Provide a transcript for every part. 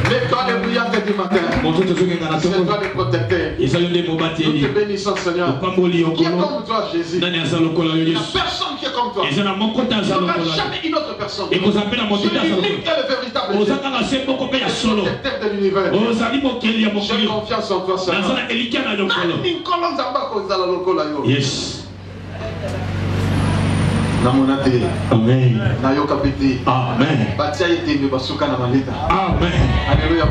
L'étoile brillante du matin. C'est toi le protecteur. Nous te bénissons, Seigneur. Qui est comme toi, Jésus? Il n'y a personne qui est comme toi. Il n'y aura jamais une autre personne. Tu es l'unique et le véritable Dieu. Protecteur de l'univers. J'ai confiance en toi, Seigneur. Yes. Amen. Amen. Alléluia.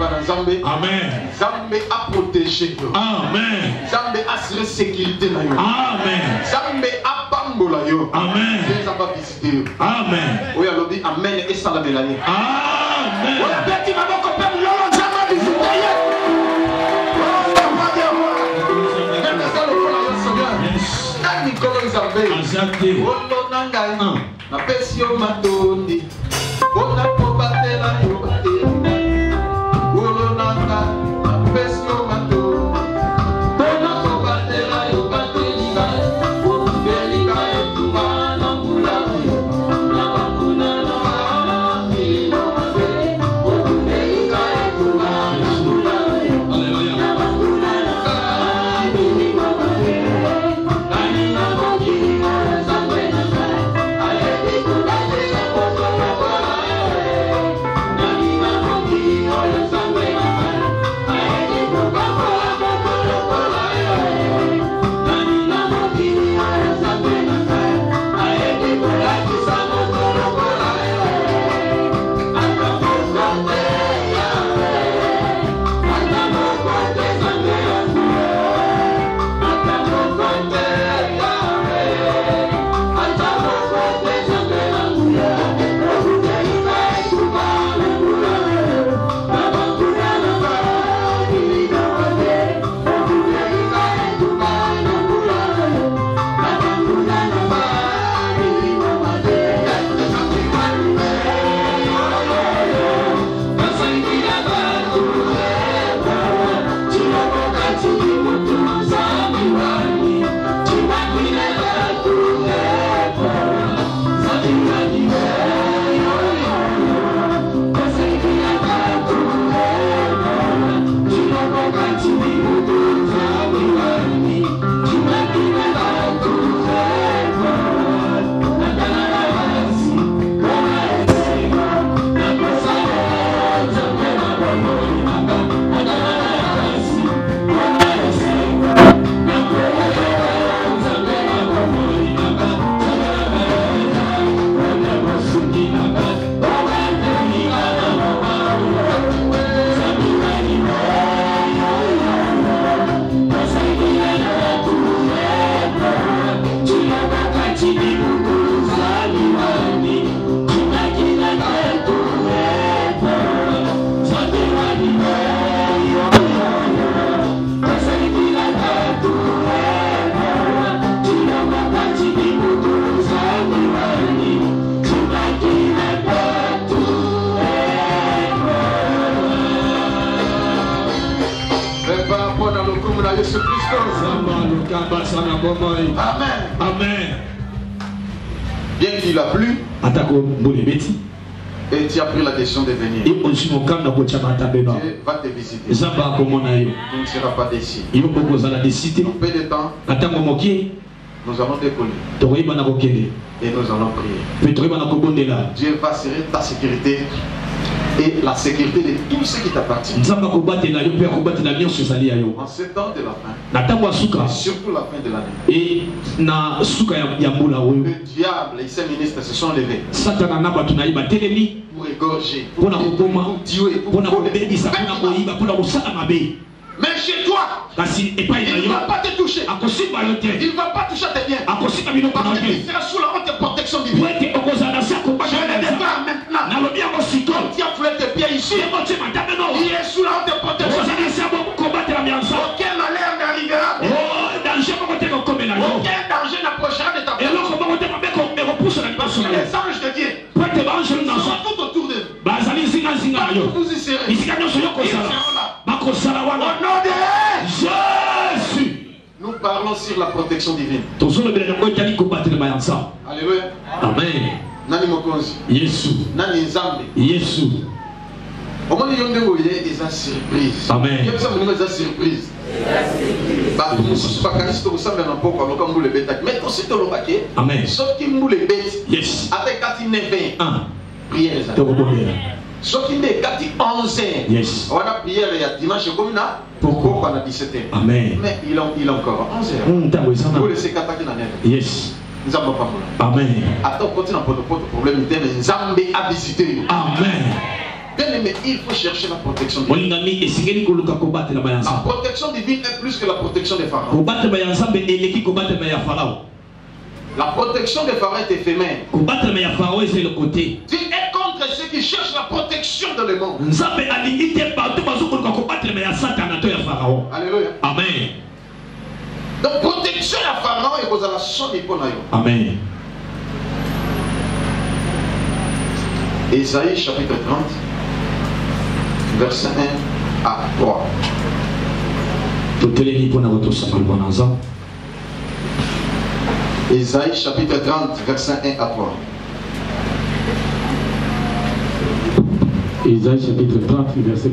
Amen. Zambe a protégé. Amen. Zambe a assuré sécurité. Amen. Zambe a bambola yo. Amen. Zambe a visité. Amen. Oui, alobi amen et salamela. Amen. Oui, petit maman copain lolo zambe a visité. Na pesio matondi ona pobatela yo batela olo nanga na pesio matondi ona pobatela yo batela olo belinga etuba na mula na bakuna na ilo mate olo belinga etuba na mula na bakuna na ilo mate ani na bokina zambe na Amen. Amen. Bien qu'il a plu, et tu as pris la décision de venir, Dieu va te visiter. Tu ne seras pas déçu. Un peu de temps, nous allons décoller et nous allons prier. Dieu va assurer ta sécurité et la sécurité de tout ce qui t'appartient. En ce temps de la fin, et surtout la fin de l'année, le diable et ses ministres se sont levés pour égorger, pour tuer, pour voler. Mais chez toi, il ne va pas te toucher. Il ne va pas toucher tes biens. Parce que tu seras sous la haute protection divine. Je le déclare maintenant. Quand tu as foulé tes pieds ici, il est sous la haute protection divine. Aucun malheur n'arrivera. Aucun danger n'approchera de ta personne. Les anges de Dieu sont tout autour d'eux. Vous y serez. Ils seront là. Au nom de Jésus, nous parlons sur la protection divine. Alléluia. Amen. Nani mokonzi. Yesu. Nani nzambe. Yesu. Au moins il y a des surprises. Amen. Il y a des surprises. Bah nous sommes pas quand ils sont dans poko alors comme le bête. Mais quand c'est le paquet. Amen. Sauf qu'il nous les bêtes. Yes. Avec 4 9 prière ça. Sauf qu'il est 4 11. Yes. On a prière il y a dimanche comme là. Pourquoi on a 17h. Amen. Mais il a encore 11h. Vous laissez 4 qui n'a pas. Yes. Nous avons pas. Amen. Attends, continue pour le problème de Nzambe à visiter. Amen. Bien aimé, il faut chercher la protection divine. La protection divine est plus que la protection des pharaons. La protection des pharaons est éphémère. Dieu est contre ceux qui cherchent la protection de le monde. Alléluia. Amen. Donc protection à pharaon et vous allez sonner pour nous. Amen. Ésaïe chapitre 30. Verset 1 à 3. Ésaïe chapitre 30, verset 1 à 3. Ésaïe chapitre 30, verset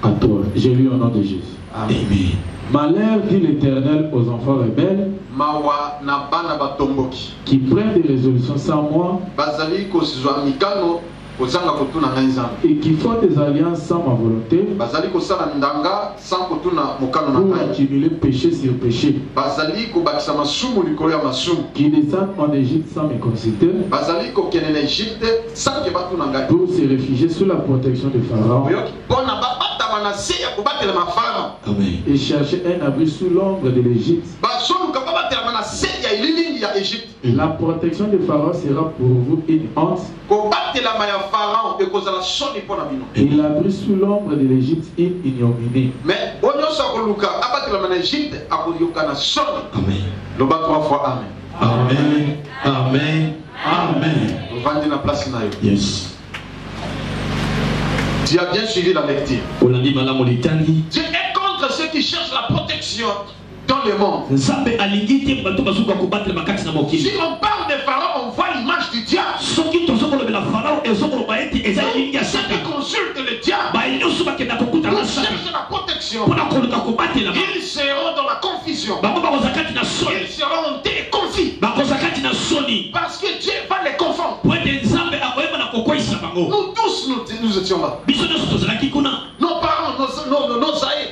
1 à 3. J'ai lu au nom de Jésus. Amen. Malheur dit l'Éternel aux enfants rebelles qui prennent des résolutions sans moi et qui font des alliances sans ma volonté pour accumuler péché sur péché, qui descendent en Égypte sans me consulter pour se réfugier sous la protection de Pharaon et chercher un abri sous l'ombre de l'Égypte. La protection de Pharaon sera pour vous une honte et l'abri sous l'ombre de l'Égypte une ignominie. Amen. Le bas 3 fois Amen. Amen. Amen. Amen. Vous vendez la place là. Yes. Tu as bien suivi la lecture. Dieu est contre ceux qui cherchent la protection dans le monde. Si on parle de Pharaon, on voit l'image du diable. Ceux qui consultent le diable, ils cherchent la protection. Ils seront dans la confusion. Ils seront en conflit. Parce que Dieu va les confondre. Nous tous, nous étions là. Nos parents, nos aïeux,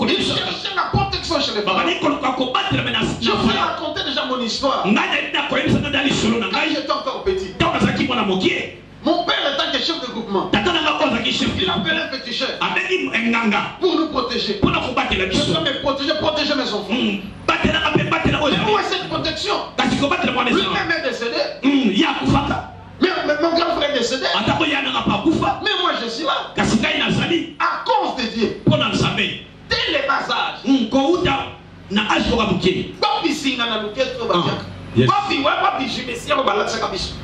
ils cherchaient la protection chez les parents. Je vous ai raconté déjà mon histoire. Quand j'étais encore petit, mon père étant que chef de groupement, il appelait un féticheur pour nous protéger. Je dois me protéger mes enfants. Mais où est cette protection? Lui-même est décédé. Mais mon grand frère est décédé. Mais moi je suis là. À cause de Dieu. Dès les bas âges. Papi singa na luketo badiaka. Papi jimesi yako balati kabisa.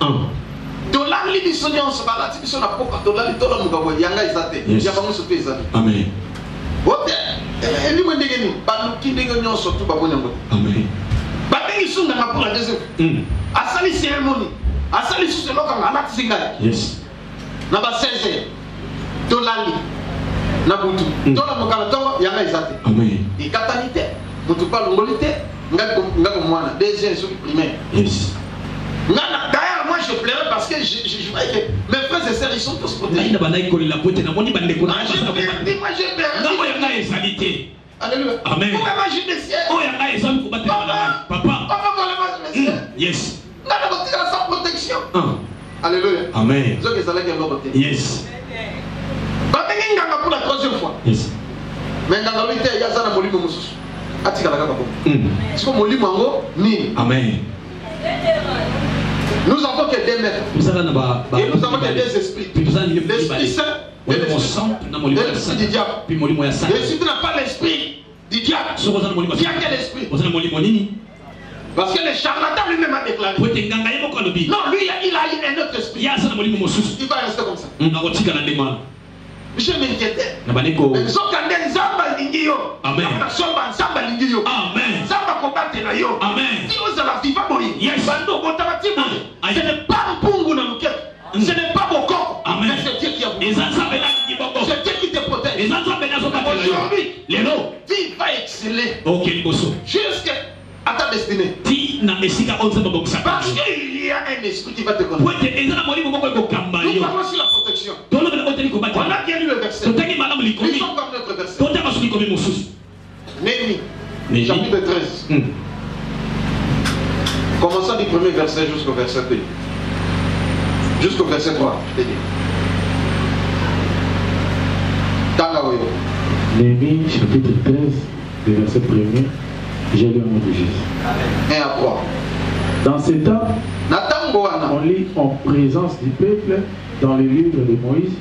Dolali biso nyonso balati biso na poka dolali tola mugabo yanga izate. Ya bango sope izate. Amen. Ote eli mwendenge ni baluki ndenge nyonso tu babona ngo. Amen. Babengi sunga na pour la deuxième. Asali cérémonie. Asali sous le loka ngala singa. Yes. Na ba 16 dolali. Na butu. Tola mugabo to yanga izate. Amen. Ikatanite. Mutu pa longolite. Ngako mwana deuxième sur primaire. Yes. D'ailleurs, moi je pleurais parce que je voyais que mes frères et sœurs ils sont tous protégés. Moi j'ai perdu. Alléluia. Amen. Vous imaginez ciel. Papa. Yes. Sans protection. Alléluia. Amen. Yes. Pour la troisième fois. Yes. Mais dans la vérité, il y a ça dans Molimo Moussous. C'est comme Molimo Ango, ni. Amen. Nous avons que 2 maîtres. Et nous avons que 2 esprits. L'esprit saint et l'esprit du diable. Et si tu n'as pas l'esprit du diable, tu as quel esprit? Parce que le charlatan lui-même a déclaré. Non, lui, il a un autre esprit. Il va rester comme ça. Je m'inquiétais. Amen. Ce n'est pas Parce qu'il y a un esprit qui va te conduire. Nous parlons sur la protection. On a bien lu le verset. Lisons comme notre verset. Néhémie, chapitre 13. Commençons du premier verset jusqu'au verset 2. Jusqu'au verset 3, je t'ai dit. Néhémie, chapitre 13, le verset 1er, j'ai lu au nom de Jésus. 1 à 3. Dans ces temps, on lit en présence du peuple dans le livre de Moïse.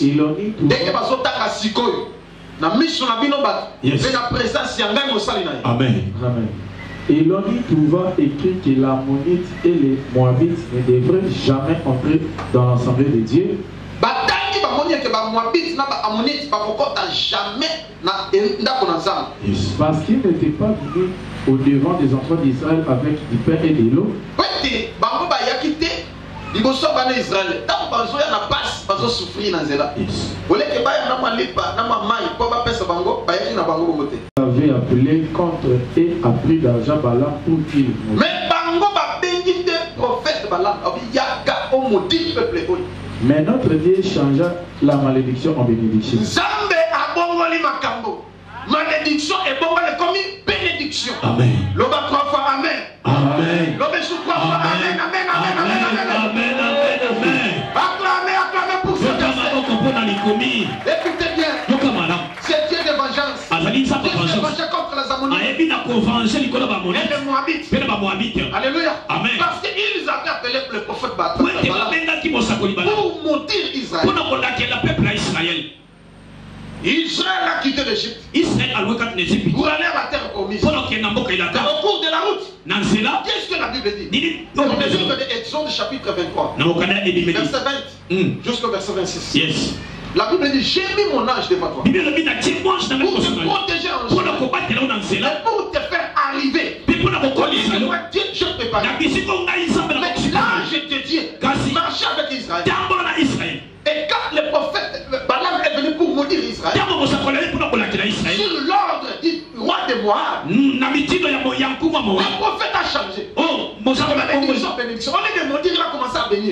Il en dit tout. Amen. Amen. Et l'on y trouva écrit que l'Ammonite et les Moabites ne devraient jamais entrer dans l'assemblée de Dieu. Parce qu'ils n'étaient pas venus au devant des enfants d'Israël avec du pain et de l'eau. Avait appelé contre et a pris d'argent Balaam pour qu'il mourût. Mais notre Dieu changea la malédiction en bénédiction. Malédiction est bon, elle est comme une bénédiction. Amen. L'homme a 3 fois Amen. Amen. L'homme est 3 fois Amen. Amen. Amen. Amen. Acclamez pour ce verset. Écoutez bien. C'est Dieu de vengeance. Dieu se vengeait contre les Ammonites et les Moabites. Alléluia. Amen. Parce qu'ils avaient appelé le prophète Balaam pour maudire Israël. Israël a quitté l'Égypte pour aller à la terre promise. Au cours de la route, qu'est-ce que la Bible dit? Dans le livre d'Exode chapitre 23, verset 20 jusqu'au verset 26. Yes. La Bible dit, j'ai mis mon ange devant toi pour te protéger en chemin et pour te faire arriver. Dieu, je prépare. Mais l'ange de Dieu marchait avec Israël. Et quand le prophète Balaam est venu pour maudire Israël, sur l'ordre du roi de Moab, le prophète a changé. Bénédiction. On est de maudire, il a commencé à bénir.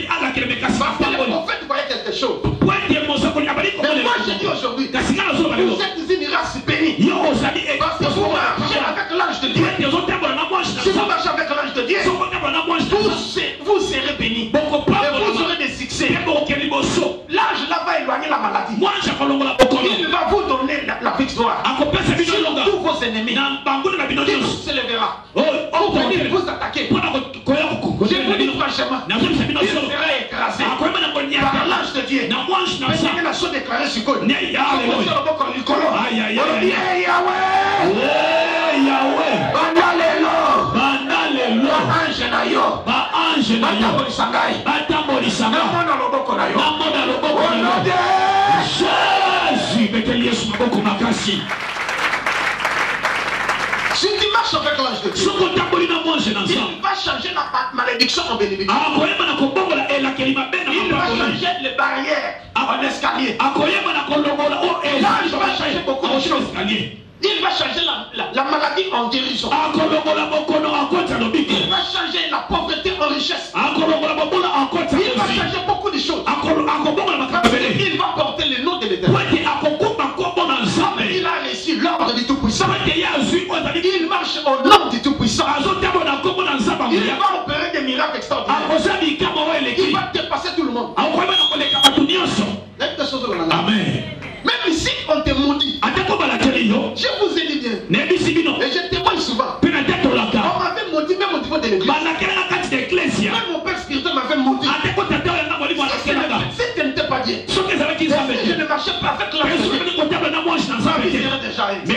Parce que le prophète voyait quelque chose. Mais moi je dis aujourd'hui, vous êtes une race bénie. Parce que vous marchez avec l'ange de Dieu. Si vous marchez avec l'ange de Dieu, vous serez bénis. Et vous aurez des succès. L'ange là va éloigner la maladie. Il va vous donner la victoire sur tous vos ennemis. Il se lèvera pour venir vous attaquer. Je vous dis franchement, il sera écrasé par l'ange de Dieu. Mais la chose déclarée sur Côte. Si tu marches avec l'ange de Dieu, il va changer la malédiction en bénédiction. Il va changer les barrières en escalier. L'ange va changer beaucoup de choses. Il va changer la maladie en guérison. Il va changer la pauvreté en richesse. Il va changer beaucoup de choses. Il va porter le nom de l'Éternel. Il a reçu l'ordre du Tout-Puissant. Il marche au nom du Tout-Puissant. Il va opérer des miracles extraordinaires. Il va dépasser tout le monde. Amen. Même si on te maudit, je vous ai dit bien, et je témoigne souvent, on m'avait maudit même au niveau de l'église. Même mon père spirituel m'avait maudit. Si ce n'était pas bien, je ne marchais pas avec la vie serait déjà arrêtée.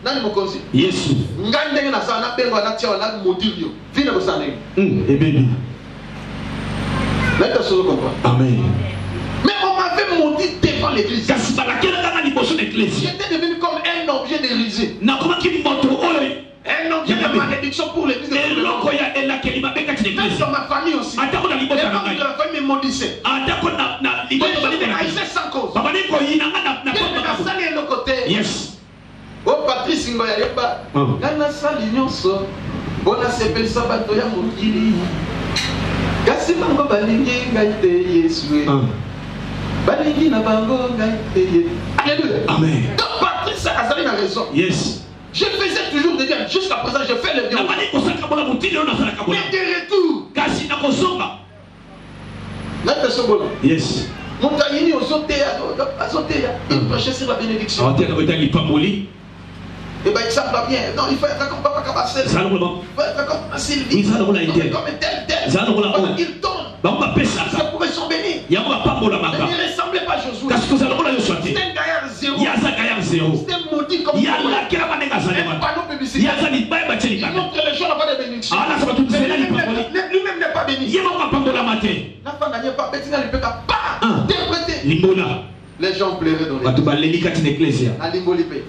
Nani mokonzi? Yesu. Ngande na sana bengo na tia na modilio. Vina bosane. Ebeni. Let us all comprendre. Amen. Mais on m'avait maudit devant l'église. J'étais devenu comme un objet de risée. Un objet de malédiction pour l'église. Même dans ma famille aussi. Les membres de la famille me maudissaient. Ils me haïssaient sans cause. Ils me passaient de l'autre côté. Yes. Oh Patrice Ngoya Yeba. Nana sali nyonso. Bona sepel sabato ya mokili. Kasi bango balingi ngaite Yesu. Balingi na bango ngaite. Alléluia. Amen. Donc Patrice Azali a raison. Yes. Je faisais toujours des biens. Jusqu'à présent, je fais le bien. Mais de retour. Kasi na kosonga. La personne. Yes. Montagnini au sautéa. Il prêchait sur la bénédiction. Et bien, ça va bien. Non, il faut être comme Papa Kabassel. Il faut être comme Sylvie. Il faut être comme tel. Il tourne. Ça pourrait s'en bénir. Mais il ne ressemblait pas à Josué. C'était un gaillard zéro. C'était un maudit comme ça. Un panneau publicitaire. Il montre les gens avant des bénédictions. Lui-même n'est pas béni. La femme n'a pas béni. Il ne peut pas interpréter. Les gens pleuraient dans l'église.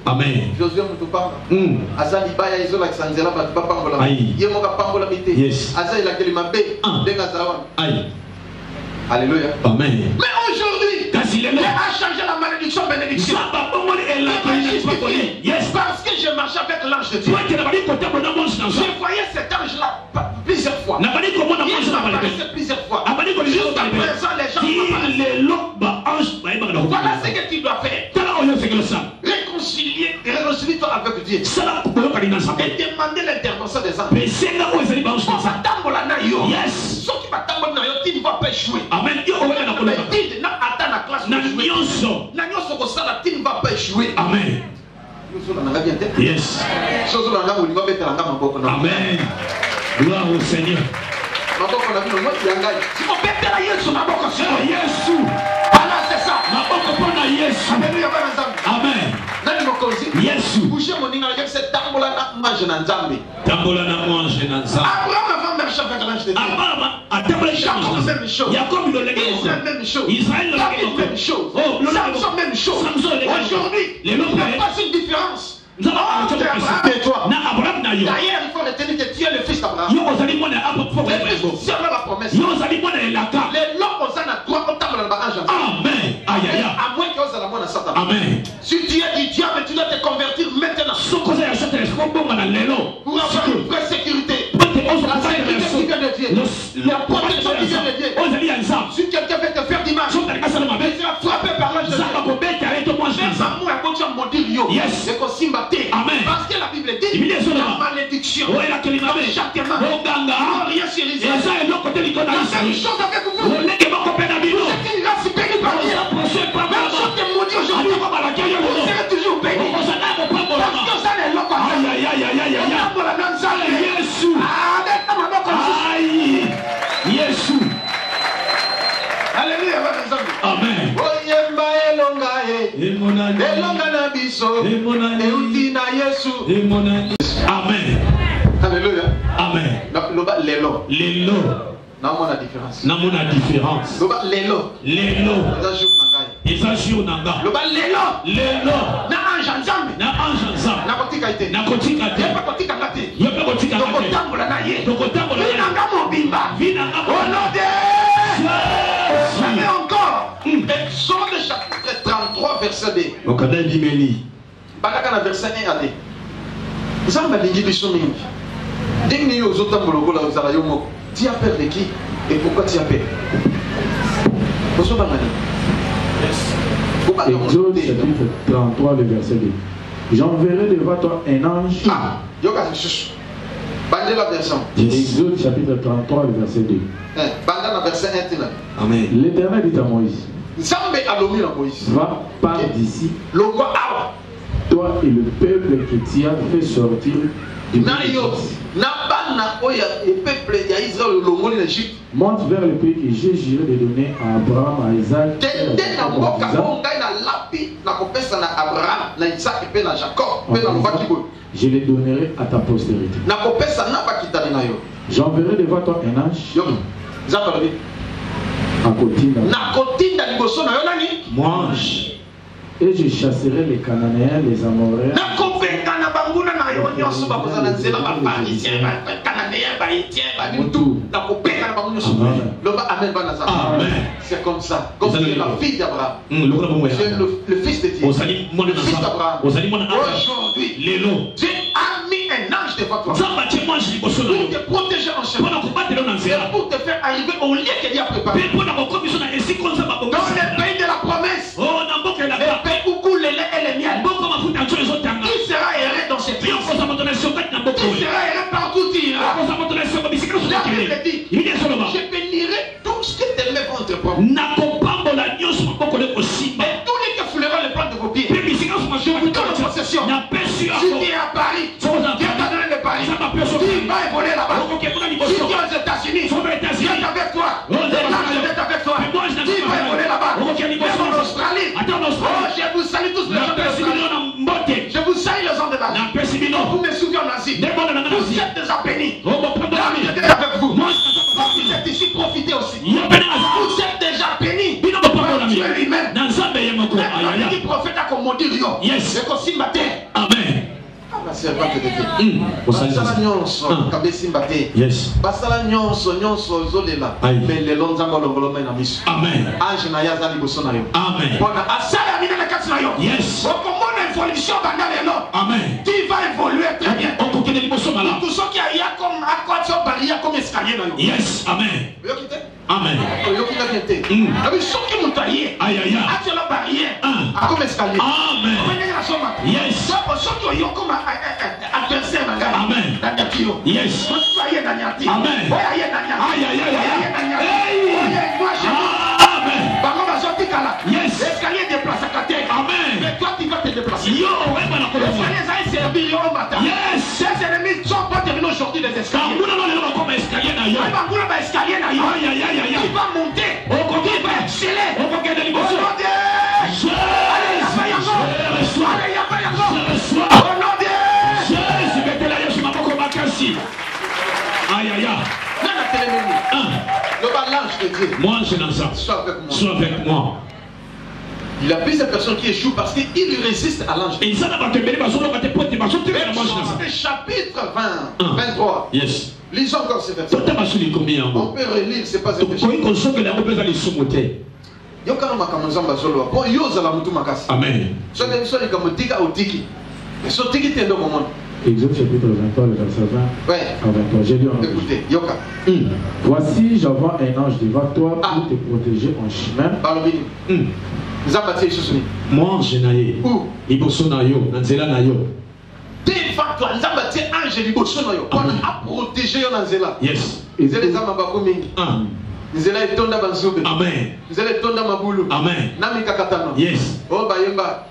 Amen. Josué Moutoupa. Azali Baya Isola Sanzela Batupambola. Yemoka Pambola Mite. Yes. Azali la Kelimabe. Dengazawan. Alléluia. Amen. Mais aujourd'hui, il a changé la malédiction bénédiction. Yes. Parce que je marchais avec l'ange de Dieu. Je voyais cet ange-là plusieurs fois. Il m'apparaissait plusieurs fois. Jusqu'à présent, les gens m'apparaissent. Voilà ce que tu dois faire. Réconcilie-toi avec Dieu. Et demander l'intervention des anges. Yes. Ceux qui m'attendent, tu ne vas pas échouer. Amen. Amen. Yes. Amen. Gloire au Seigneur. Amen. Yes. Tambola na mange na nzambe. Abraham marché avec l'ange de Dieu. Jacob même chose. Israël même chose. David même chose. Samson même chose. Aujourd'hui, il n'y a pas une différence. Entre Abraham et toi. D'ailleurs, il faut retenir que tu es le fils d'Abraham. Le fils de Dieu a la promesse. Les lois aux ânes à droit, on table dans le barrage. Amen. À moins que la moine à Satan. Amen. Si tu es du diable, tu dois te convertir maintenant. Pour avoir une vraie sécurité. La sécurité qui vient de Dieu. La protection qui vient de Dieu. Si quelqu'un veut te faire d'image, il sera frappé par l'ange de Dieu. Même amour et bon Dieu maudit Rio. C'est qu'on s'y battait. Parce que la Bible dit la malédiction, le châtiment, rien sur Israël. La même chose avec vous. Vous êtes une race bénie par Dieu. Même si tu es maudit aujourd'hui, vous serez toujours béni. Parce que ça n'est pas Alléluia. Amen. Amen. Alléluia. Amen. Lélo. Non, la différence. Non, la différence. Lélo. Ezajur nanga. Lélo. Na ange nzambe. Na kotika ite. Yepa kotika ngate. Tokotambola na ye. Vinanga mobimba. Au nom de jamais encore. Exode chapitre 33 verset 2. Okada limeli. Balaka na verset 1 à 2. Nzambe alingi biso mingi. Ndenge yo ozotambola kola ozala yo moko. Tu as peur de qui et pourquoi tu as peur? Exode chapitre 33, le verset 2. J'enverrai devant toi un ange. Exode chapitre 33, le verset 2. Amen. L'Éternel dit à Moïse, va par d'ici, toi et le peuple que tu as fait sortir du monte vers le pays que j'ai juré de donner à Abraham, à Isaac, je les donnerai à ta postérité. J'enverrai devant toi un ange à Kotina. Et je chasserai les Cananéens, les Amoréens, C'est comme ça. Comme tu es la fille d'Abraham. Tu es le fils de Dieu. Le fils d'Abraham. Aujourd'hui, Dieu a mis un ange devant toi pour te protéger en chemin. Pour te faire arriver au lieu qu'il y a préparé. Dans le pays de la promesse. Le pays où coule le lait et le miel. Qui sera erré dans cette pays? Qui sera erré partout il ira? David dit, je bénirai tout ce que tes mains vont entreprendre. Et tous les qui fouleront le plan de vos pieds. Je vous donne en possession. Si tu es à Paris, Dieu t'a donné le Paris. Tu vas évoluer là-bas. Si tu es aux États-Unis, Dieu est avec toi. L'ange est avec toi. Tu vas évoluer là-bas. Même en Australie. Oh, je vous salue tous les gens de l'Australie. Je vous salue les gens de l'Asie. Vous me souvenez en Asie. Vous êtes déjà bénis. L'ange est avec vous. Vous êtes ici, profitez aussi. Vous êtes déjà bénis. Dieu lui-même. Même qui prophète a commandé Rio. C'est qu'on s'y battait. Amen. La servante de Dieu. Basala nyonso kabesi mbate. Basala nyonso zolela. Mais le lonzamba longoloma na miso. Amen. Ange na yaza liboso na yo. Amen. Bona asala mina na kati na yo. Yes. Okomona évolution banda lelo. Amen. Tu vas évoluer très bien. Okokende liboso mala. Tout ce qui a ya comme akwatio barrière comme escalier na yo. Yes. Amen. Yo kite? Amen. Yo kite kente. Abi soki mutaye. Aïe aïe aïe. Ati la barrière. Comme escalier. Amen. Yes. Soki yo comme adversaire na ngai. Amen. Yes. Amen. Aïe aïe aïe aïe. Amen. Yes. Escalier déplace à terre. Amen. Mais toi tu vas te déplacer. Yo, ouais, voilà. Escalier ça est servi au matin. Yes. Ces ennemis sont pas devenus aujourd'hui des escaliers. Comme escalier na yo. Escalier na yo. Aïe aïe aïe aïe. Il va monter. Il va exceller. On va gagner liboso. Aïe aïe aïe. Moi je n'en sais. Sois avec moi. Il y a plusieurs personnes qui échouent parce qu'ils résistent à l'ange. Chapitre 20, 23. Yes. Lisons encore ces versets. On peut relire, c'est pas un péché. Amen. Exode chapitre 23, le verset 20 à 23. J'ai lu en écoutez, Yoka. Voici, j'envoie un ange devant toi pour te protéger en chemin. Moi, je n'ai pas. Iboso na yo, nanzela na yo. Devant toi, Nzambati ange liboso na yo. On a protégé yo nanzela. Yes. Nzela zama bako mingi. Nzela etonda banzube. Amen. Nzela etonda mabulu. Amen. Nami kakatano. Yes. Oh bayemba.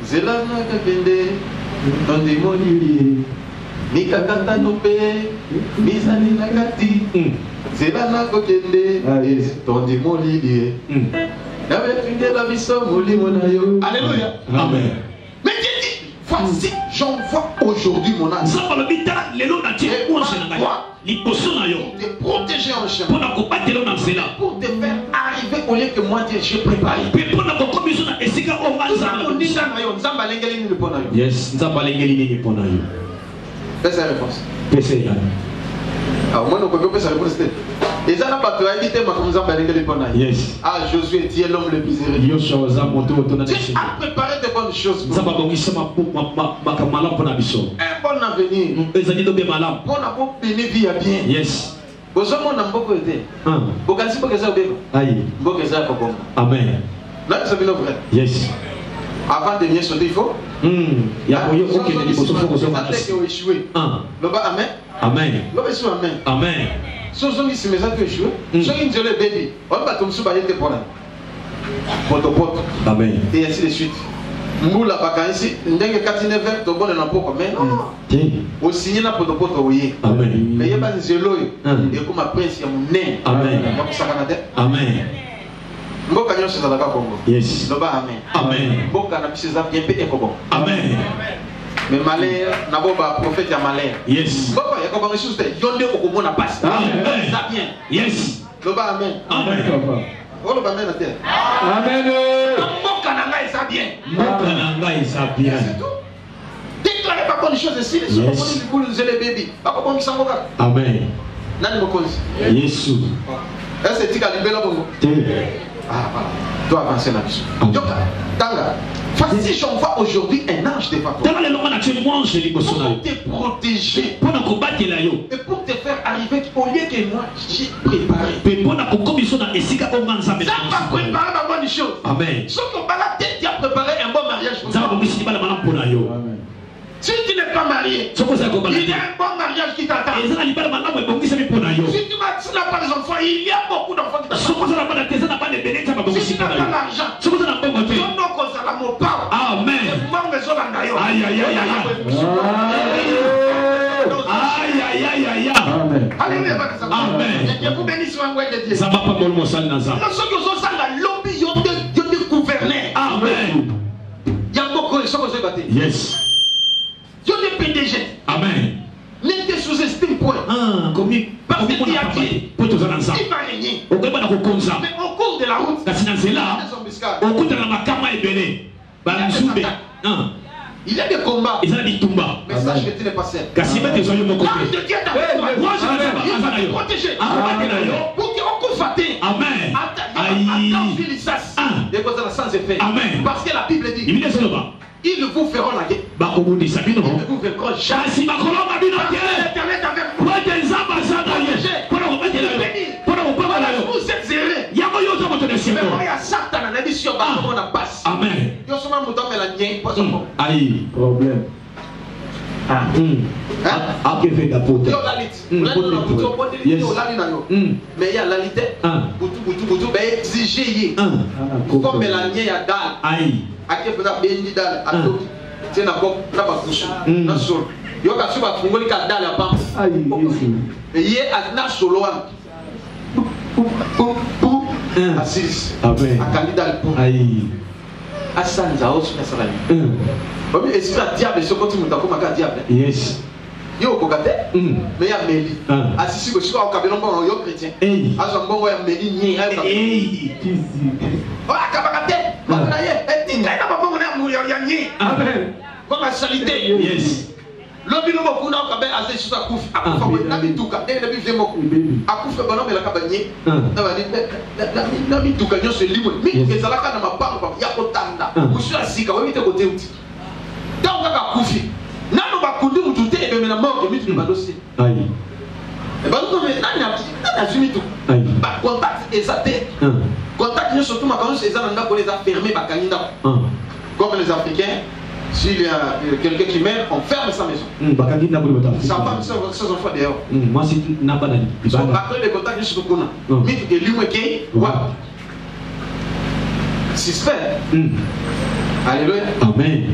Nzela na kapende. Onde molili. Mikakata nope. Misani nakati. Nzela na kokende. Onde molili. Alléluia. Amen. Mais Dieu dit, voici, j'envoie aujourd'hui mon ange. Pour te protéger en chemin. Pour te faire arriver au lieu que moi Dieu j'ai préparé. Yes. Fais sa réponse. Moi, nous pouvons faire sa réponse. Et ça n'a pas de été yes. Ah, Josué, tu es l'homme le plus heureux. Dieu a préparé de bonnes choses. Un bon avenir. Bon amour, béni, vie à bien. Yes. Amen. Yes. Avant de bien sauter, il faut. Il y a échoué. Amen. Amen. Amen. So zongi si meza que échoué. Zongi njole baby. On va tomber sur bayete pour là. Poto. Amen. Et ainsi de suite. Mbula baka ici ndenge 49 to bonne na poko mais non. O signer na poto oui. Amen. Mais yeba nzelo et comme prince ya munene. Amen. Amen. Mboka nyonso za la Congo. Yes. Loba amen. Amen. Mboka na bisi za bien pe ekobo. Amen. Mais malheur na boba prophète ya malheur. Yes. Mboka ya ko ba ressource yonde okomona passe. Amen. Ça bien. Yes. Loba amen. Amen. Oh loba amen na terre. Amen. Mboka na ngai ça bien. Mboka na ngai ça bien. Déclarez pas bonne chose ici, les les bébés. Amen. Yesu. Est-ce que tu as libéré la bonne? Ah, voilà. Tu dois avancer la mission. Si j'envoie aujourd'hui un ange de papa, pour te protéger et pour te faire arriver au lieu que moi j'ai préparé. Ça va préparer ma bonne chose. Amen. Sauf qu'on va tu as préparé un bon mariage pour toi. Si tu n'es pas marié, il y a un bon mariage qui t'attend. Si tu n'as pas les enfants, il y a beaucoup d'enfants qui t'attendent. Si tu n'as pas l'argent, tu n'as pas mon père. Amen. Aïe, aïe, aïe, aïe. Aïe, aïe, aïe, aïe. Amen. Amen. Je vous bénis sur un web de Dieu. Ça va pas pour le sang dans ça. Amen. Il y a beaucoup de choses à dire. Yes. Dieu est PDG. Amen. Ne te sous-estime point. Parce qu'il y a qui il va régner. Mais au cours de la route, il y a des combats. Mais sache que tu n'es pas seul. Dieu t'appelle. Moi je vais te protéger. Pour que tu faté. Amen. Amen. Parce que la Bible dit ils vous feront la guerre. Ils ne vous vaincront jamais. L'Éternel est avec vous. Vous êtes zélés. Mais moi, il y a Satan dans la mission. On a passe. Amen. Aïe. Problème. Mais il y a la lité. Exiger. Comme la nier à dalle. Aïe. Ake funa bendi dale atoki tena ko na bakusu na solo yo ka suba fungoli ka dale apam Aïe Yesu ye na solo wan Assis Amen akandi dale po Aïe asanza osu na salami Obi esprit diable sokoti mutako maka diable Yes yo kokate mais ya meli asisi ko siko akabelo mbongo yo chrétien azo mbongo ya meli nyi ayo akabakate makana ye etinga na mbongo na mu ya nyi amen comme salité yes lobi no bokuna okabe ase sisa kufi akufa ko na bituka na bi vemo akufa bana mela kabanye na bani na bituka nyo se limwe mi ezalaka na mapango ya kotanda usura sika webite kote uti donc kaka kufi nano bakundi mutute ebe na mort mitu ba dossier aïe e ba ko me nanya azimitu ba contact ezate contact nyo surtout makanyo ezana ndako les a fermé bakanyinda comme les africains s'il y a quelqu'un qui meurt on ferme sa maison bakanyinda pour le sa femme ses enfants dehors moi c'est n'a pas d'aller après les contacts juste pour kuna mitu ke limwe ke wa suspect alléluia amen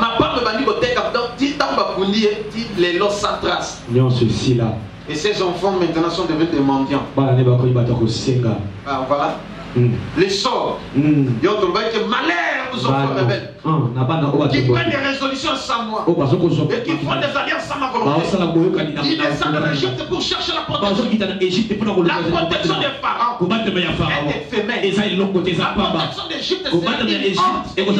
ma part de bandi côté donc dit dans bakundi les lots sans trace non ceci là et ces enfants maintenant sont devenus des mendiants ah voilà les sorts ils ont trouvé que malheur aux enfants rebelles qui prennent des résolutions sans moi et qui font des alliances sans ma volonté ils descendent en Égypte pour chercher la protection des parents et des femelles la protection d'Égypte c'est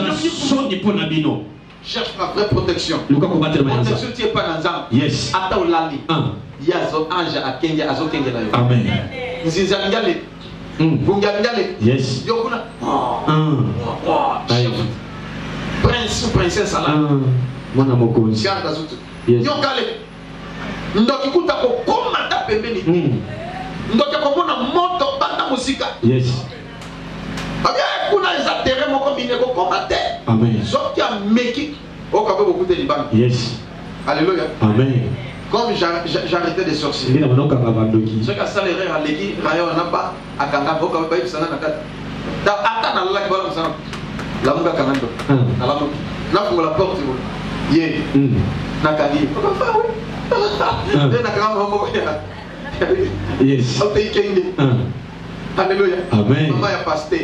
cherche la vraie protection. Protection tu es pas dans l'âme. Yes. Ata olali. Il y a un ange à Kenya, à Zokenge là. Amen. Nzinzangale. Bungangale. Yes. Yokuna. Prince ou princesse là. Mwana mokonzi. Garde azutu. Yokale. Ndoki kuta ko komata pembeni. Ndoki ko mona moto banda musika. Yes. Amen. Yes. Alléluia. Amen. Comme j'arrêtais de sorciers. Ce qui a salé à l'équipe, on n'a pas à Kanga, on n'a pas eu ça. Attends, la la porte. Yes. Alléluia. Amen. Maman a pasté.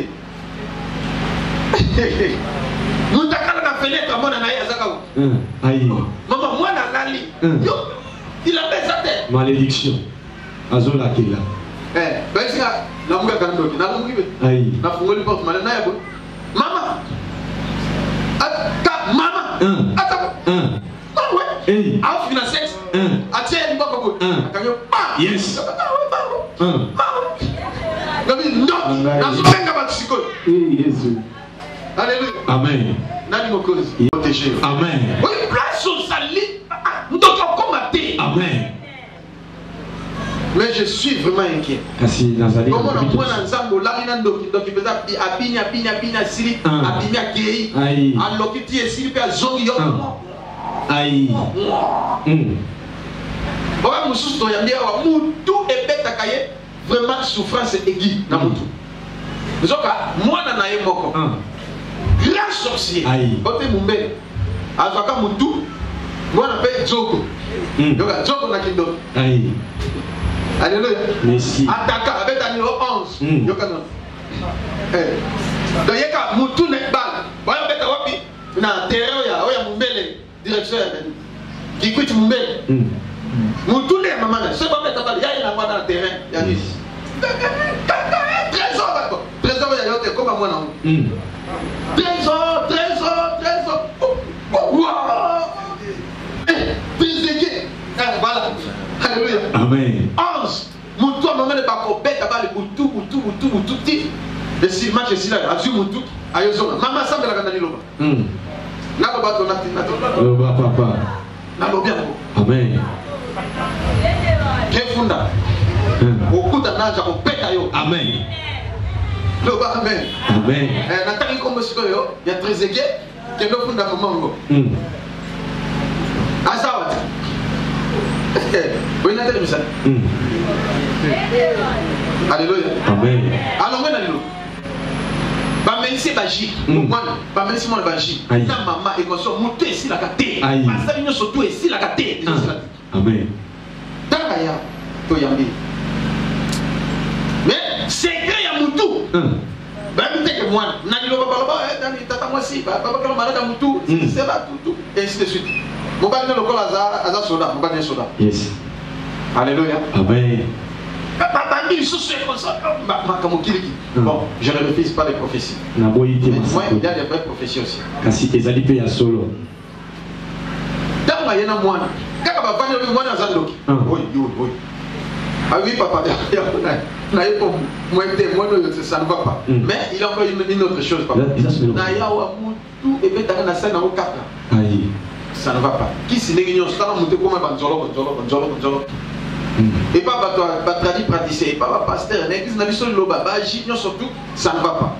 Nous t'avons la fenêtre à mon anaïa. Aïe. Maman, moi, la lali. Il a fait sa tête. Malédiction. Azola qui là. Eh, ben, c'est là. La mouga kandoki. Na la mouga. Aïe. Na fungoli porte malade. Na yabo. Maman. Maman. Attends. a fini sexe. Atiens, Yes. Alléluia. Amen. Amen. Amen. Mais je suis vraiment inquiet. Comment on prend ensemble là, il y a donc il faisait abina sili, abina kei, alors que tu es sili pe azongi yo. Aïe. Voilà mususu to yambia wa mutu ebeta kaye vraiment souffrance aiguë na mutu. Zoka mwana na ye moko. Grand sorcier. Bote mumbe. Azaka mutu mwana pe Joko. Yoka Joko na kindo. Aïe. Alléluia. Merci. Attaque avec Daniel 11. Yoka non. Donc yeka mutu ne bal. Boya beta wapi na terrain ya oya mumbele direction ya ben. Kikwiti mumbele. Mutu ne mama na. C'est pas beta bal ya ina mwana na terrain ya ni. Trésor. Trésor ya yote comme mwana. Trésor. Voilà. Alléluia. Amen. 11. Moutou à maman de Bako bête à le boutou. Et si match ici là, Azu Moutou, Ayozona. Maman semble la gana liloba. Naloba tonati. Loba papa. Nalobia. Amen. Kefunda. Okuta naja ko bête yo. Amen. Loba amen. Amen. Natali kombo sikoyo, ya trezege, kendo funda komongo. Azawat. Oui, n'a pas ça. Alléluia. Amen. Alors, on a dit, bah, mais c'est Baji. Bah, mais c'est mon Baji. Ta maman est comme ça, monte ici la gâté. Parce que nous sommes ici la gâté. Amen. Tangaya, Toyambi. Mais c'est que ya Moutou. Bah, mais que moi, Nani Loba Balaba, Nani Tata Mwasi, Baba Kalomada Moutou, c'est là tout, et ainsi de suite. Bon, yes. Alléluia. Amen. Bon, je ne refuse pas les prophéties. Mais moi, il y a des vraies prophéties aussi. Kasi ezali pe ya solo. Dans il y a moi. Quand on va venir moi dans un look. Oui. Ah oui, papa, ça ne va pas. Mais il y a encore une autre chose, papa. Ça ne va pas. Qui s'est négligé, ça va monter comme un banjolo. Et pas traduit praticien, et pas pasteur, l'église n'a vu sur le loba, surtout, ça ne va pas.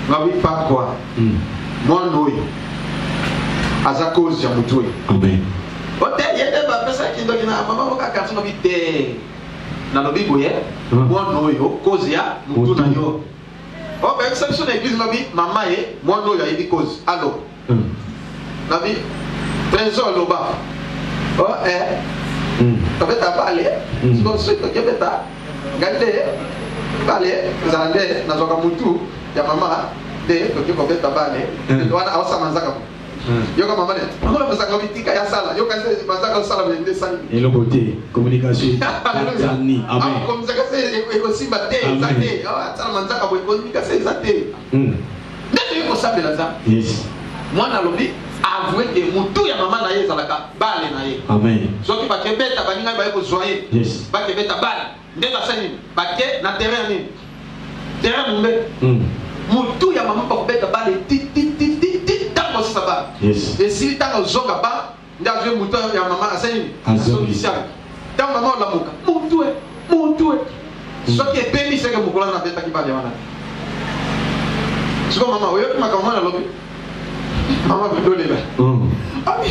Mais oui, pas quoi. Moi, non. À sa cause, j'ai moutou. Amen. Il y a des personnes qui disent, maman, mon garçon, dans le Bible, moi, non, cause, ya, moutou, na yo. Oh, ben, exception de l'église, maman, moi, non, il y a une cause. Alors, la vie. Trésor loba. Oh peut être parler. Ensuite tu peux garder parler zande na zoka mutu ya mama de tu peux parler. Wana awasa manzaka. Yoka mama ne. Mama manzaka bitika ya sala. Yoka manzaka sala bende sala. Et le côté communication. Amen. Comme ça que c'est aussi baté zande. Ah sala manzaka boy communication zande. N'est-ce pas ça là ça? Yes. Moi na lobi avouer que mutu ya maman na ye zalaka bale na ye. Amen. Soki ba kebeta ba ninga ba ko zoyer. Yes. Ba kebeta bale. Ndeka sani ba ke na terrain ni. Terrain mumbe. Mutu ya maman ba kebeta bale ti tango sa ba. Yes. Et si tango zoga ba nda je mutu ya maman asani. Asofisial. Tango maman la muka. Mutu. Soki e pemi seke mukola na beta ki ba ya wana. Siko maman oyo ma kama na lobi. Maman veut donner là. Ah oui.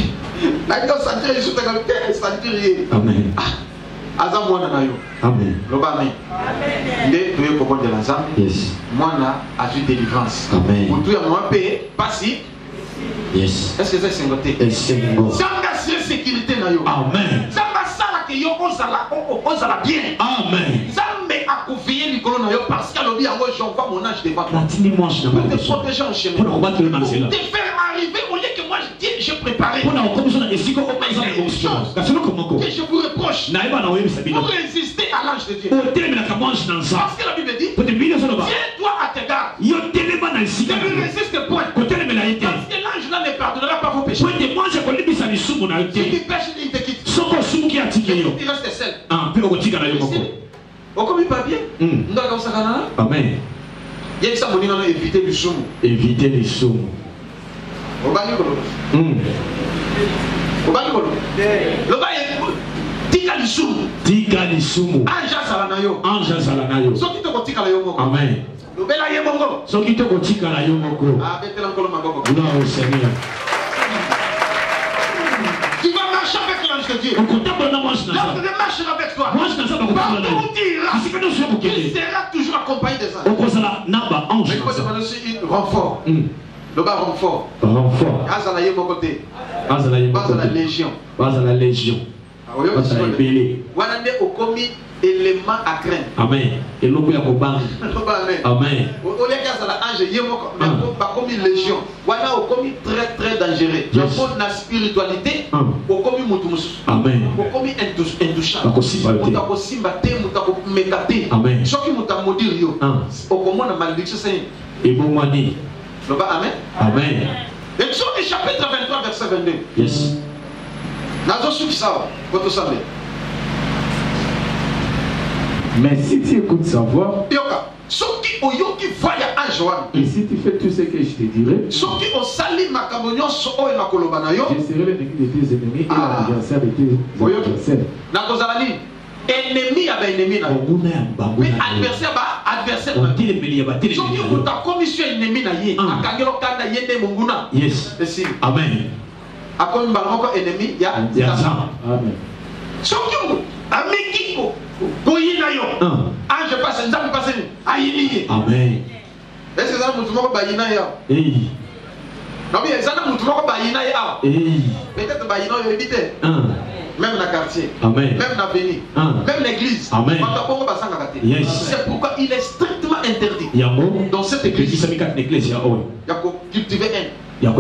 Là, il doit sentir les choses comme ça. Sentir. Amen. Azam moi na yo. Amen. Loba amen. Ndé tu es pour de l'ensemble. Yes. Moi na a eu délivrance. Amen. Pour tout moi payer passi. Yes. Est-ce que c'est singoté? C'est singoté. Sanga sécurité na yo. Amen. Sanga sala que yo ozala bien. Amen. Zambe a confié Nicolas na yo parce qu'à l'objet moi j'envoie mon ange devant toi. Pour te protéger en chemin. Pour combattre le mal c'est là. Te faire arriver au lieu que moi j'ai préparé. Pour la commission de Siko au pays de chose. Que je vous reproche. Pour résister à l'ange de Dieu. Parce que la Bible dit tiens-toi à tes gardes. Ne me résiste point. Parce que l'ange là ne pardonnera pas vos péchés. péché. Si tu pêches, il te quitte. Il reste seul. On ne pas bien. Amen. Il y a ça, on a évité le soum. Éviter les sommes. Au bas du colo. Au bas du colo. Le bas est. Tika le soum. Tika les sommes. Anja salanayo. Anja salanayo. So qui te tika la yo. Amen. Le bel aïe mongo. So qui te tika la yo moko. Ah, bête l'encolo ma gogo. Gloire au Seigneur. Tu vas marcher avec l'ange de Dieu. On compte pas dans moi. L'ange de marcher avec toi. Moi je ne sais pas comment il sera toujours accompagné des anges. On cause la naba ange. Mais il faut demander aussi une renfort. Le bas renfort. Renfort. Azalaye mon côté. Azalaye mon côté. Azalaye la légion. Azalaye la légion. Azalaye belé. Wanande au commis élément à craindre. Amen. Et l'eau ya kobang. Amen. Au lieu qu'azala ange yemo mais pas commis légion. Wana au commis très très dangereux. Je pose la spiritualité au commis mutumus. Amen. Au commis indouchable. Akosimba. Mutakosimba te mutakomekate. Amen. Soki mutamodir yo. Au comment na malédiction c'est. Et bon mani. Le bas amen. Amen. Exode chapitre 23 verset 22. Yes. Nazo suki sawa. Votre semblé. Mais si tu écoutes sa voix, et si tu fais tout ce que je te dirai, je serai l'ennemi de tes ennemis et l'adversaire de tes adversaires. Ennemi à ennemi na mais adversaire ba adversaire na soki uta commission ennemi na ye akangelo kanda yende munguna yes amen akomi baloko ennemi ya amen soki ameki ko yina yo ange passe nzambe passe ayini amen est-ce que ça mutu moko bayina ya non mais ça mutu moko bayina ya peut-être bayina yo éviter même dans le quartier, amen. Même dans l'avenue, même l'église. Yes. C'est pourquoi il est strictement interdit. Dans cette église, il y a cultiver un. Il y a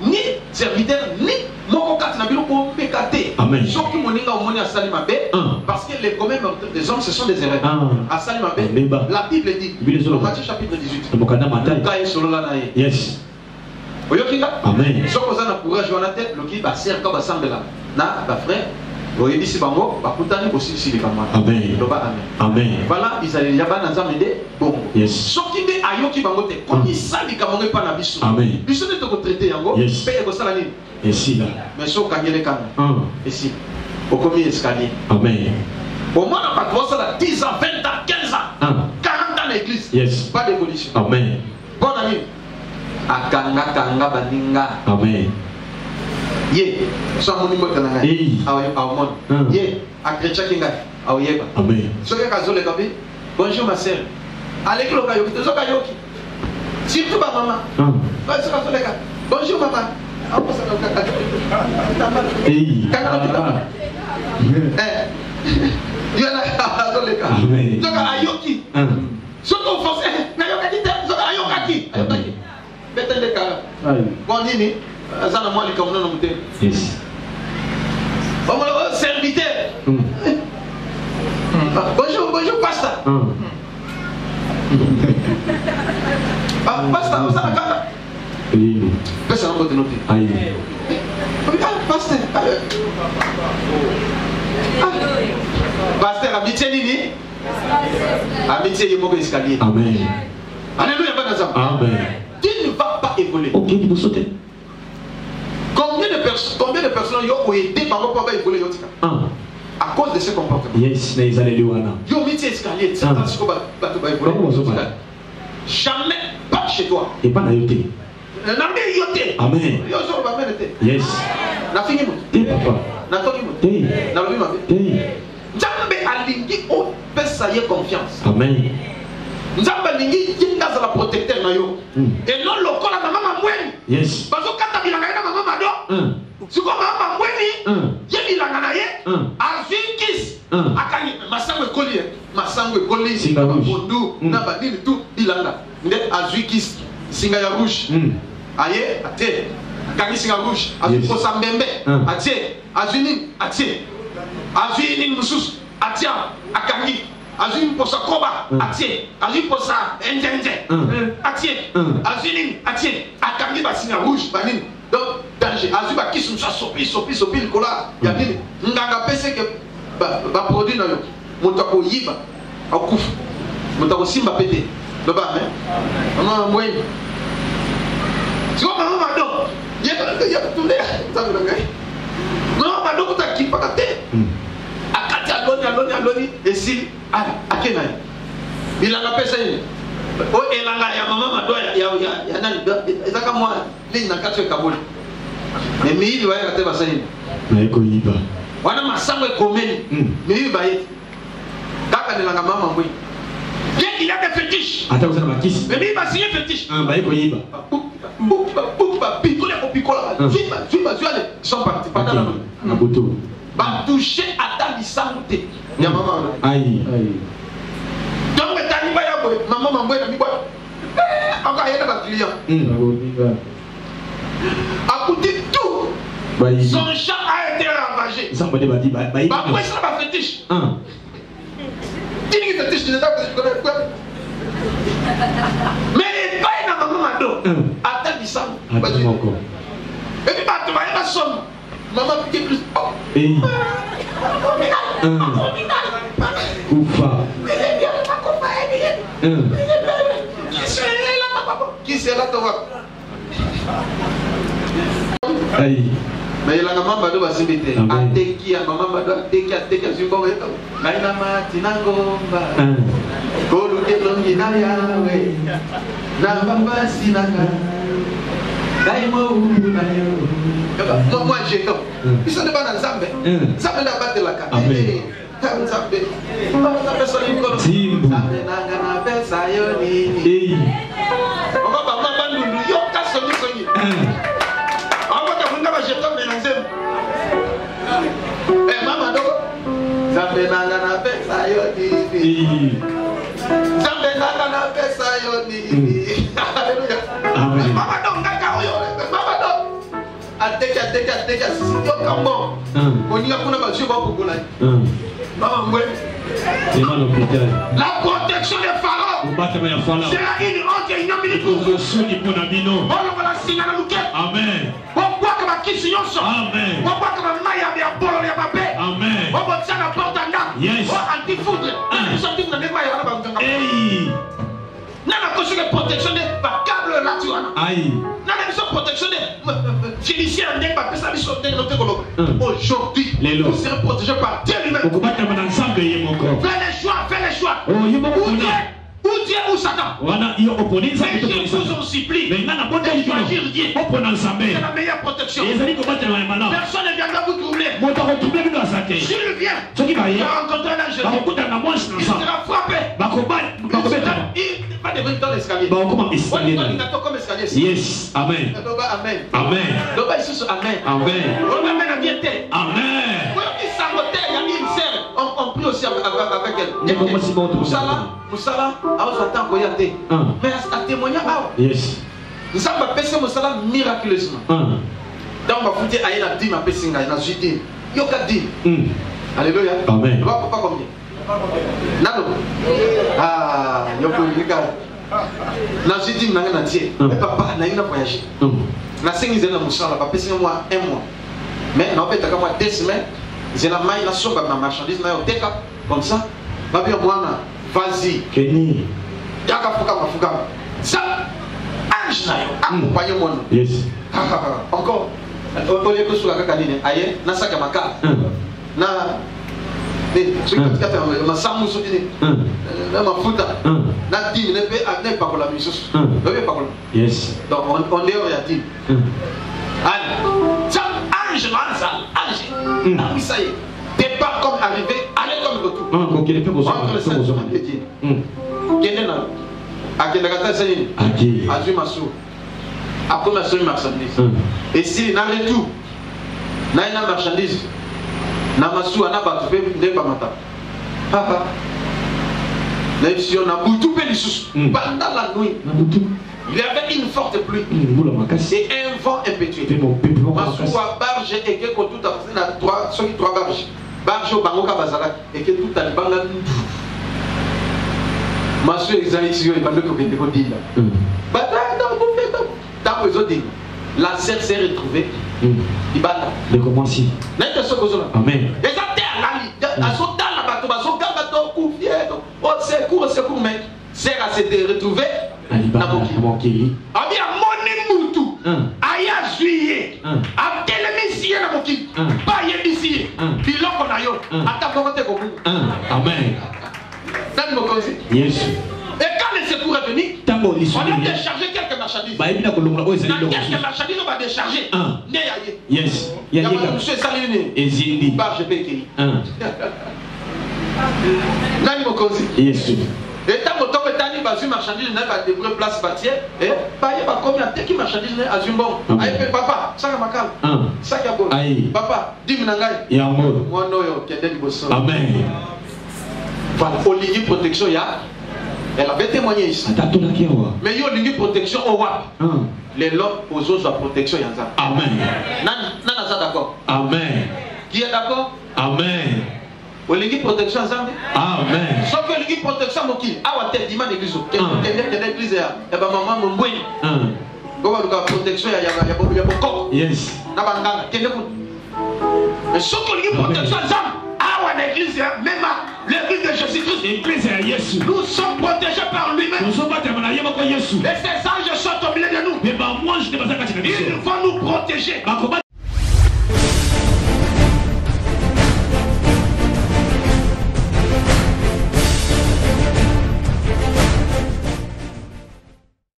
ni serviteur, ni amen. Parce que les communs des hommes, ce sont des erreurs. La Bible dit, dans Matthieu chapitre 18, yes. Amen. Si vous avez courage dans la tête, le qui va servir comme assemblée là. Na, ba frère, vous avez dit si bango, ba kutani aussi si les camarades. Amen. Amen. Voilà, ils allaient y avoir dans zamende bon. Yes. Soki de ayoki bango te, comme ils savent camarades pas na biso. Amen. Biso ne te ko traiter yango, paye ko sala ni. Et si là. Mais so kangele kan. Et si. Au combien escalier. Amen. Au moins on va voir ça 10 ans, 20 ans, 15 ans. 40 ans l'église. Yes. Pas d'évolution. Amen. Bon ami. Akanga baninga. Amen. Ye, so moni mota nanga. Mon. Ye, akrecha kinga. Ye. Amen. So ka kazole kabi. Bonjour ma sœur. Allez kilo kayoki, to so kayoki. Surtout ba maman. Ba so ka ka. Bonjour maman. Apo sa ka. Yo na kazole ka. Amen. So ka ayoki. So ko force na yo ka dite, so ka ayokaki. Bête de cara. Bon, nini, ça n'a moi les communs non monté. Yes. Serviteur. Bonjour, bonjour, pasteur. Pasteur, vous savez quand? Oui. Pasteur, on va te noter. Aïe. Pasteur. Pasteur, amitié nini? Amitié, il y a un escalier. Amen. Alléluia, bon exemple. Amen. Tu ne vas pas évoluer. Ok, il faut sauter. Combien de personnes ont aidé par rapport à évoluer à cause de ce comportement? Yes, mais ils allaient lui voir. Yo mis escalier, jamais pas chez toi. Et pas dans yoté. Amen. Yes. Na fini mo. T'es papa. Na toki mo. T'es. Na lobi ma. T'es. Jambe alingi o pesa ye confiance. Amen. Nzamba lingi jinga za la protecteur na yo. Et non lokola na mama mweni. Yes. Bazo kata bilanga na mama mado. Siko mama mweni. Ye bilanga na ye. Azinkis. Akani masango ekoli. Masango ekoli. Singa bondu na badini tout bilanga. Nde azinkis singa ya rouge. Aye ate. Akani singa rouge. Azuko sambembe. Ate. Azuni ate. Azuni musus. Atia akani azui mposa koba atie azui mposa enzenze atie azui nini atie akangi basinga rouge banini donc danger azui bakisi musa sopi likola ya nini nganga pese ke baproduit na yo moto akoyiba akufa moto akosimba pete loba mama mwenye siko mama mado ya tule zangu ngai mama mado kutakipaka te akati aloni esili akena bilanga pesa ini o elanga ya mama mado ya nani ezaka mwa lini na kati kabuli mais miili waya kate basani na eko yiba wana masango ekomeni miili baye kaka nelanga mama mbwe il y a des fétiches. Attends, vous avez ma kiss. Mais il va signer fétiche. Bah, il y ils sont partis. Va toucher à ta licence. Il y a maman. Aïe. Donc, maman m'a envoyé. Encore il y a des clients. À côté tout. Son chat a été ravagé. Ça m'a dit, bah, après ça va fétiche. Mais il va dans maman Mado. Attends, il s'en va. Et puis, tu vas la somme. Maman, tu es plus. Oufa. Qui c'est là, toi? Aïe. Mais il a maman Mado va se mettre. Ateki, maman Mado, ateki, Zimbo, Naina Matinangomba. Kolungi na yawe. Na baba sinaka. Daimo na yo. Moi j'ai comme. Ils sont devant Nzambe. Nzambe na battre la carte. Amen. Nzambe. Nzambe soli ko. Nzambe nanga na pesa yo ni. On va pas bandundu yo ka soli. On va ta funga ba jeton na Nzambe. Mama do. Nzambe nanga na pesa yo ni. Nzambe nanga na pesa yo ni. Alléluia. Mama do ngaka oyo. Mama do. Ateka yo kambo. Oninga kuna ba jeu ba kokola. Mama ngwe. La protection des pharaons. C'est la une honte et ignominie pour vous. Amen. Amen. Yes. Nana question de protection de câble là tu vois. Aïe. Nana question protection de judiciaire n'est pas ça biso de notre colo. Aujourd'hui, vous serez protégé par Dieu lui-même. Fais les choix. Ou Dieu ou Satan. Mais je vous en supplie. De choisir Dieu. C'est la meilleure protection. Personne ne viendra vous troubler. S'il vient, il va rencontrer un ange. Il sera frappé. Il va devenir dans l'escalier. Comme escalier. Yes. Amen. Amen. Amen. Amen. Amen. Amen. On prie aussi avec elle. Moussala, mais à témoigner, yes. nous avons passé Moussala miraculeusement. Donc, on va foutre à la dîme, à Pessinga, dans une dîme. Yoka dîme. Alléluia. Amen. Pas combien? Nano. Ah, Yoko Yika. Dans une dîme, n'a dit, papa, n'a eu un voyage. La scène est dans Moussala, papa, c'est moi, un mois. Mais, non, peut-être que moi, 2 semaines, j'ai la maille, la somme, ma marchandise, comme ça. Ma bien, moi, vas-y. Kenny. Yaka fuka. Ça, ange na yo, accompagne moi. Yes. Encore. Au lieu que sur la cacanine, aïe, na sac à ma carte. Na. Ce qui fait ma samu soutenu. Na ma futa. Na dit, ne peut pas pour la mission. Ne peut pas pour. Yes. Donc, on est au dit. Allez. Ça, ange, ange. Ah oui, ça y est. Départ comme arrivé, aller comme retour. Entre les 5 et 10. Quel est là? À quel endroit c'est il? À Zumassou. À combien de marchandises? Et si dans le tout, n'a une marchandise, n'a massou, n'a pas tout n'est pas matin. Papa. Là, si on a boutou pélissus, pendant la nuit, il y avait une forte pluie et un vent impétueux. Massou a barge et que tout a fait 3 barges. Barge au Bangoka Bazala et que tout a banga. Monsieur Isaïe, il va le dire. La sœur s'est retrouvée. Il va de commencer. Amen. Et ça terre là, à son temps là, au secours, mais sœur a s'était retrouvée. Namokili. Abi a moni mutu. Aya juillet. A télémisier na mokili. Pas yebisier. Biloko na yo. Ata kokote ko. Amen. Nani mokozi? Yes. Et quand le secours est venu, on a déchargé quelques marchandises. Quelques marchandises, on va décharger. Yes. Il y a pas de monsieur Salini. Ezili. Bah, je paye qui? Nani mokozi? Yes. Et tant que tu as dit que marchandise n'a pas de vraies places bâties, et pas y a combien de marchandises à Zumbon. Aïe, papa, ça va calme. Ça va bon. Papa, dis-moi nangai. Yango. Moi non yo, qui est des bossons. Amen. Voilà, Olivier protection ya. Elle avait témoigné ici. Mais yo Olivier protection au WAP. Les lots aux autres protection yanza. Amen. Nana ça d'accord. Amen. Qui est d'accord? Amen. Olivier protection ensemble. Amen. Sauf que Olivier protection moki. Ah ouais, t'es dimanche l'église. T'es l'église là. Et ben maman mon boy. Comment le protection il y a beaucoup. Yes. Na banganga. T'es l'écoute. Mais sauf que Olivier protection ensemble. Ah ouais, l'église même l'église de Jésus-Christ. L'église est Jésus. Nous sommes protégés par lui-même. Nous sommes pas terminés avec Jésus. Et ces anges sont au milieu de nous. Mais moi je ne sais pas ça. Ils vont nous protéger.